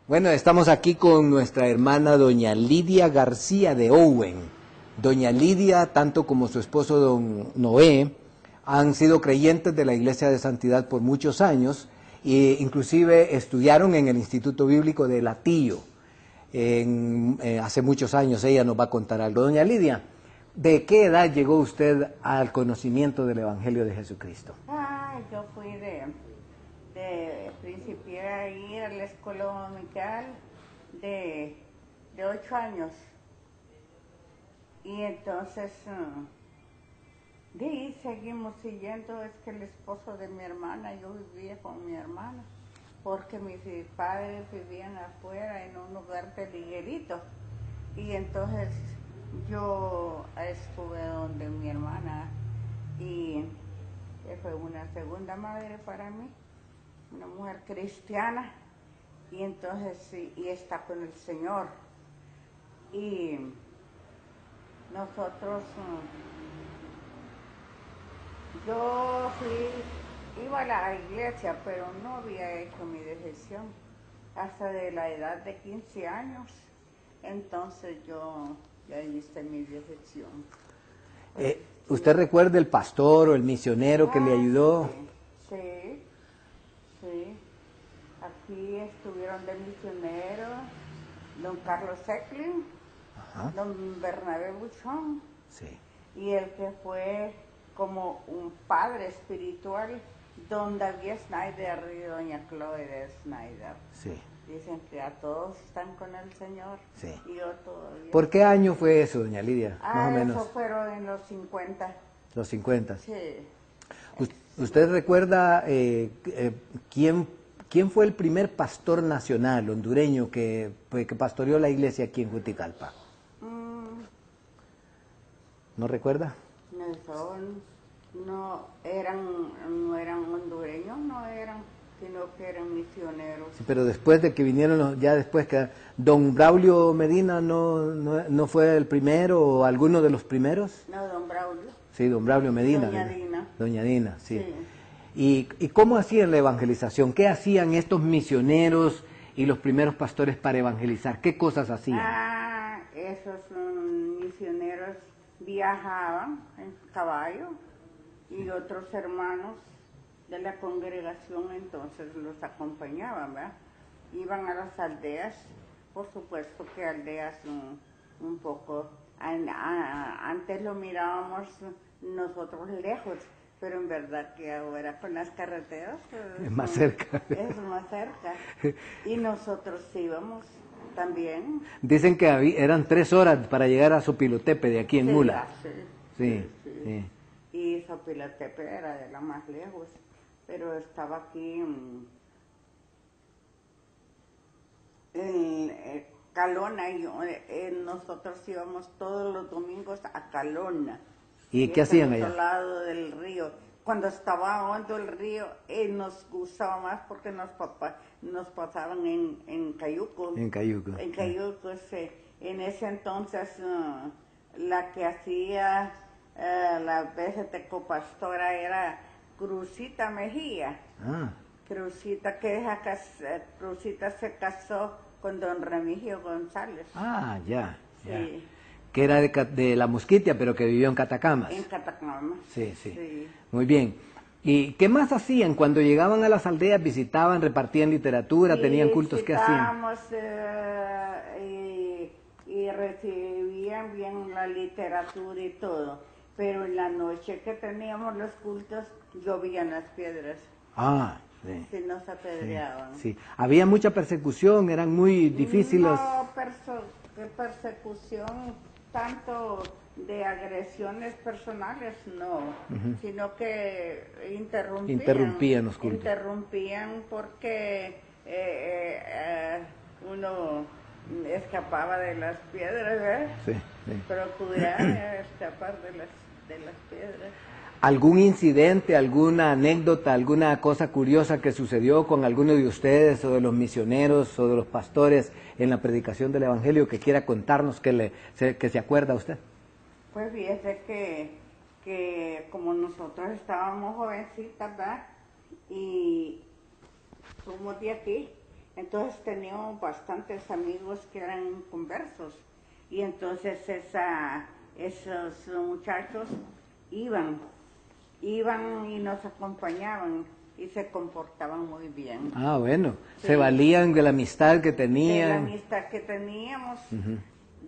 Bueno, estamos aquí con nuestra hermana doña Lidia García de Owen. Doña Lidia, tanto como su esposo don Noé, han sido creyentes de la Iglesia de Santidad por muchos años e inclusive estudiaron en el Instituto Bíblico de Latillo. Hace muchos años ella nos va a contar algo. Doña Lidia, ¿de qué edad llegó usted al conocimiento del Evangelio de Jesucristo? Yo fui principié a ir a la escuela dominical de 8 años. Y entonces, de ahí seguimos siguiendo. Es que el esposo de mi hermana, yo vivía con mi hermana, porque mis padres vivían afuera en un lugar de liguerito. Y entonces yo estuve donde mi hermana, y fue una segunda madre para mí, una mujer cristiana, y entonces y está con el Señor. Y nosotros, yo iba a la iglesia, pero no había hecho mi decisión hasta de la edad de 15 años. Entonces yo ya hice mi decisión. ¿Usted recuerda el pastor o el misionero que le ayudó? Sí. Aquí estuvieron de misioneros don Carlos Secklin, don Bernabé Buchón, y el que fue como un padre espiritual, don David Snyder y doña Chloe Snyder. Dicen que a todos están con el Señor. Y yo todavía. ¿Por qué año fue eso, doña Lidia? Más o menos. Eso fueron en los 50. Los 50. Sí. ¿Usted recuerda quién fue el primer pastor nacional hondureño que pastoreó la iglesia aquí en Juticalpa? ¿No recuerda? No eran hondureños, sino que eran misioneros. Sí, pero después de que vinieron, ya después que don Braulio Medina no fue el primero o alguno de los primeros. No, don Braulio. Sí, don Braulio Medina. Doña Dina. Doña Dina, sí. ¿Y cómo hacían la evangelización? ¿Qué hacían estos misioneros y los primeros pastores para evangelizar? ¿Qué cosas hacían? Esos misioneros viajaban en caballo, y otros hermanos de la congregación entonces los acompañaban, ¿verdad? Iban a las aldeas, por supuesto que aldeas un poco, antes lo mirábamos nosotros lejos, pero en verdad que ahora con las carreteras es más cerca. Es más cerca. Y nosotros íbamos también. Dicen que eran 3 horas para llegar a Sopilotepe de aquí en Mula. Sí. Y Sopilotepe era de la más lejos, pero estaba aquí en Calona, y nosotros íbamos todos los domingos a Calona. ¿Y qué hacían allá? Al lado del río. Cuando estaba hondo el río, nos gustaba más porque nos pasaban en Cayuco. En Cayuco. En Cayuco, sí. En ese entonces, la que hacía la BCT copastora era Cruzita Mejía. Cruzita Cruzita se casó con don Remigio González. Ya. Sí. Que era de La Mosquitia, pero que vivió en Catacamas. En Catacamas. Sí. Muy bien. ¿Y qué más hacían? Cuando llegaban a las aldeas, visitaban, repartían literatura, tenían cultos, ¿qué hacían? Y recibían bien la literatura y todo. Pero en la noche que teníamos los cultos, llovían las piedras. Sí, nos apedreaban. Sí. Había mucha persecución, eran muy difíciles. No, persecución tanto de agresiones personales, no, sino que interrumpían los cultos. Interrumpían porque uno escapaba de las piedras, ¿verdad? Sí. Procuraba escapar de las piedras. ¿Algún incidente, alguna anécdota, alguna cosa curiosa que sucedió con alguno de ustedes o de los misioneros o de los pastores en la predicación del Evangelio que quiera contarnos, que se acuerda usted? Pues fíjese que como nosotros estábamos jovencitas, ¿verdad? Y somos de aquí, Entonces teníamos bastantes amigos que eran conversos y entonces esos muchachos iban y nos acompañaban y se comportaban muy bien. Ah, bueno, Sí. se valían de la amistad que De la tenían. amistad que teníamos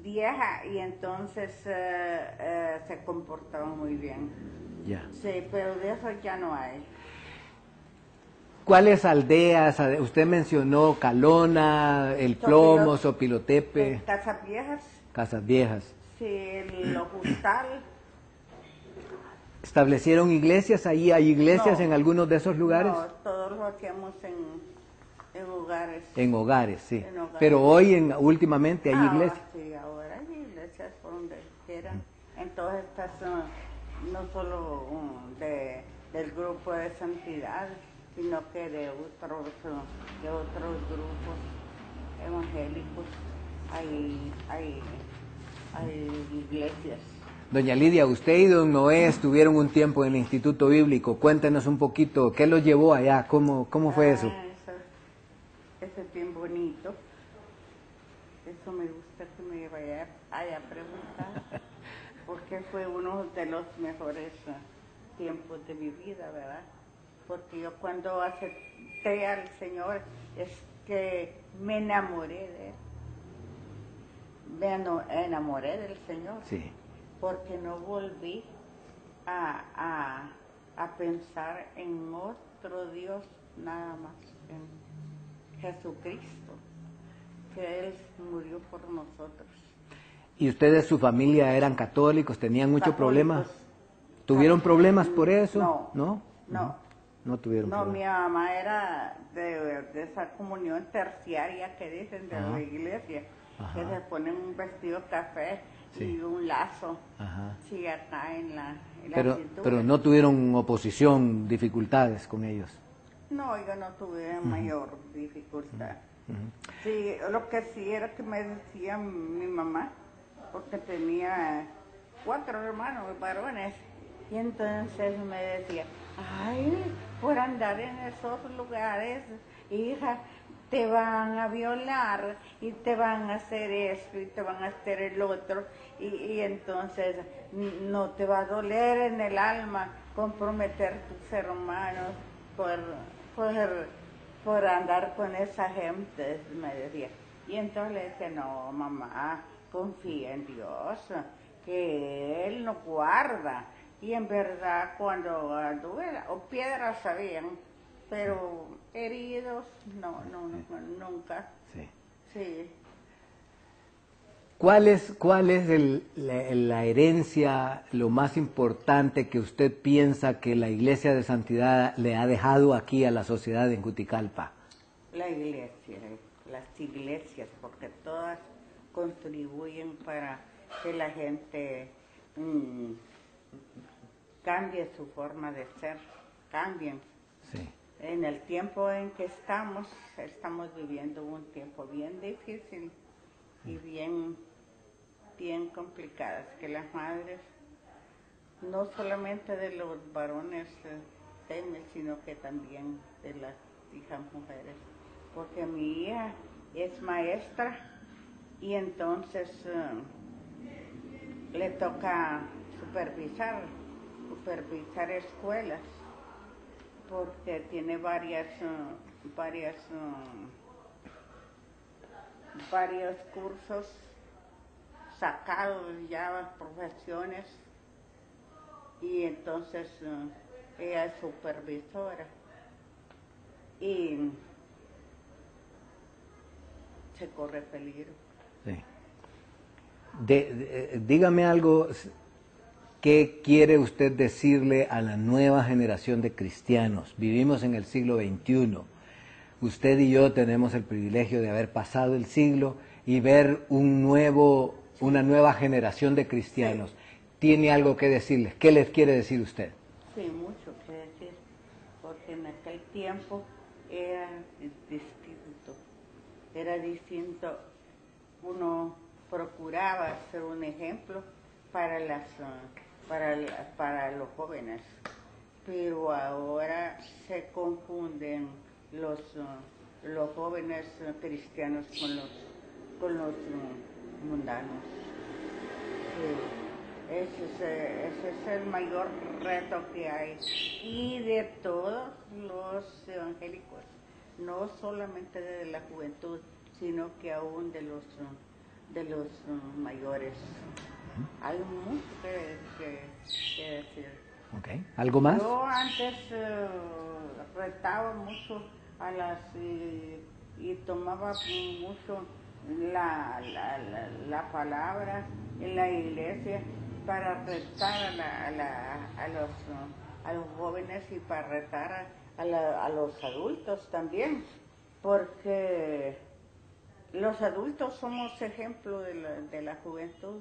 vieja y entonces se comportaban muy bien. Ya. Sí, pero de eso ya no hay. ¿Cuáles aldeas? Usted mencionó Calona, El Plomo, Sopilotepe, Casas Viejas, Casas Viejas. sí, el Ojustal. ¿Establecieron iglesias ahí? ¿Hay iglesias No. en algunos de esos lugares? No, todo lo hacíamos en hogares. En hogares, sí. En hogares. Pero hoy, últimamente, hay iglesias. Sí, ahora hay iglesias por donde quieran. Entonces estas no solo del grupo de santidad, sino que de otros grupos evangélicos hay iglesias. Doña Lidia, usted y don Noé estuvieron un tiempo en el Instituto Bíblico. Cuéntenos un poquito, ¿qué los llevó allá? ¿Cómo fue eso? Eso es bien bonito. Eso me gusta que me vaya a preguntar, porque fue uno de los mejores tiempos de mi vida, ¿verdad? Porque yo cuando acepté al Señor es que me enamoré de Él. Me enamoré del Señor. Sí. Porque no volví a pensar en otro Dios nada más, en Jesucristo, que Él murió por nosotros. ¿Y ustedes, su familia, eran católicos? ¿Tenían mucho problema? ¿Tuvieron problemas por eso? No. No tuvieron No, problemas. mi mamá era de esa comunión terciaria que dicen de la iglesia, que se ponen un vestido café y un lazo, sí, acá en la cintura. Pero no tuvieron oposición, dificultades con ellos. No, yo no tuve mayor dificultad. Sí, lo que sí era que me decía mi mamá, porque tenía 4 hermanos varones, y entonces me decía, ay, por andar en esos lugares, hija, te van a violar y te van a hacer esto y te van a hacer el otro, y entonces no te va a doler en el alma comprometer tus hermanos por andar con esa gente, me decía. Y entonces le decía, no, mamá, confía en Dios, que Él nos guarda. Y en verdad cuando anduve, o piedras sabían, pero heridos, no, nunca. Sí. Sí. ¿Cuál es la herencia, lo más importante que usted piensa que la Iglesia de Santidad le ha dejado aquí a la sociedad en Juticalpa? La iglesia, las iglesias, porque todas contribuyen para que la gente cambie su forma de ser, cambien. Sí. En el tiempo en que estamos viviendo un tiempo bien difícil y bien complicadas, que las madres, no solamente de los varones sino que también de las hijas mujeres, porque mi hija es maestra y entonces le toca supervisar escuelas, porque tiene varios cursos sacados ya, profesiones, y entonces ella es supervisora y se corre peligro. Sí. Dígame algo, ¿qué quiere usted decirle a la nueva generación de cristianos? Vivimos en el siglo XXI. Usted y yo tenemos el privilegio de haber pasado el siglo y ver una nueva generación de cristianos. Sí. ¿Tiene algo que decirles? ¿Qué les quiere decir usted? Sí, mucho que decir, porque en aquel tiempo era distinto. Uno procuraba ser un ejemplo para los jóvenes, pero ahora se confunden los jóvenes cristianos con los mundanos. Sí. Ese es el mayor reto que hay. Y de todos los evangélicos, no solamente de la juventud, sino que aún de los mayores. Hay mucho que decir. Okay. ¿Algo más? Yo antes retaba mucho a y tomaba mucho la palabra en la iglesia para retar a los jóvenes y para retar a los adultos también, porque los adultos somos ejemplo de la juventud.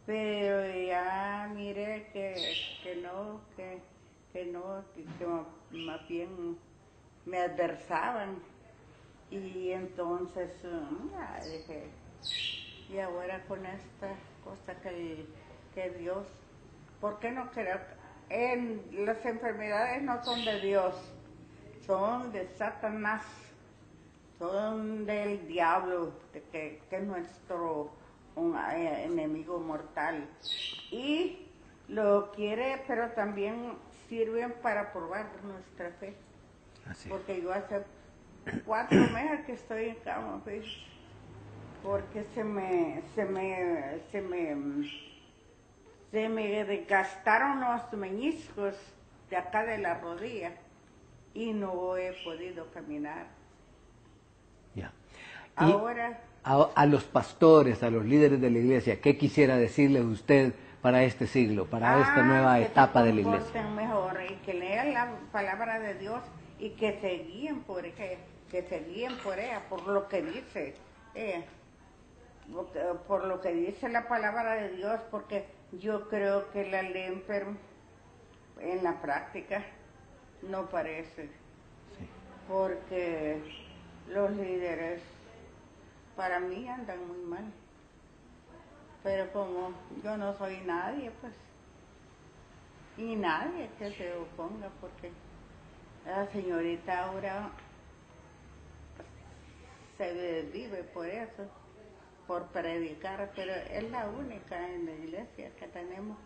Pero ya miré que más bien me adversaban, y entonces ya dije, y ahora con esta cosa que Dios, ¿por qué no creo? Las enfermedades no son de Dios, son de Satanás, son del diablo, que es nuestro enemigo mortal, y lo quiere, pero también sirven para probar nuestra fe. Así. Porque yo hace 4 meses que estoy en cama, ¿ves? Porque se me desgastaron los meniscos de acá de la rodilla y no he podido caminar. Ya. Ahora a los pastores, a los líderes de la iglesia, ¿qué quisiera decirles usted para este siglo, para esta nueva etapa de la iglesia? Mejor, y que lean la palabra de Dios y que se guíen por ella, por lo que dice por lo que dice la palabra de Dios, porque yo creo que la leen, pero en la práctica no parece. Sí. Porque los líderes para mí andan muy mal, pero como yo no soy nadie, pues, y nadie que se oponga, porque la señorita Aura se vive por eso, por predicar, pero es la única en la iglesia que tenemos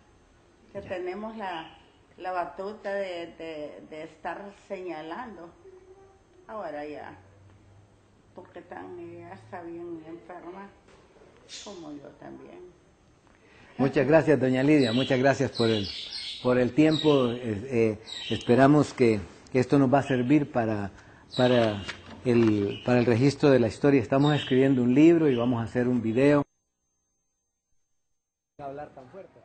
la batuta de estar señalando. Ahora ya, porque ella está bien enferma, como yo también. Muchas gracias, doña Lidia, muchas gracias por el tiempo. Esperamos que esto nos va a servir para el registro de la historia. Estamos escribiendo un libro y vamos a hacer un video. Hablar tan fuerte.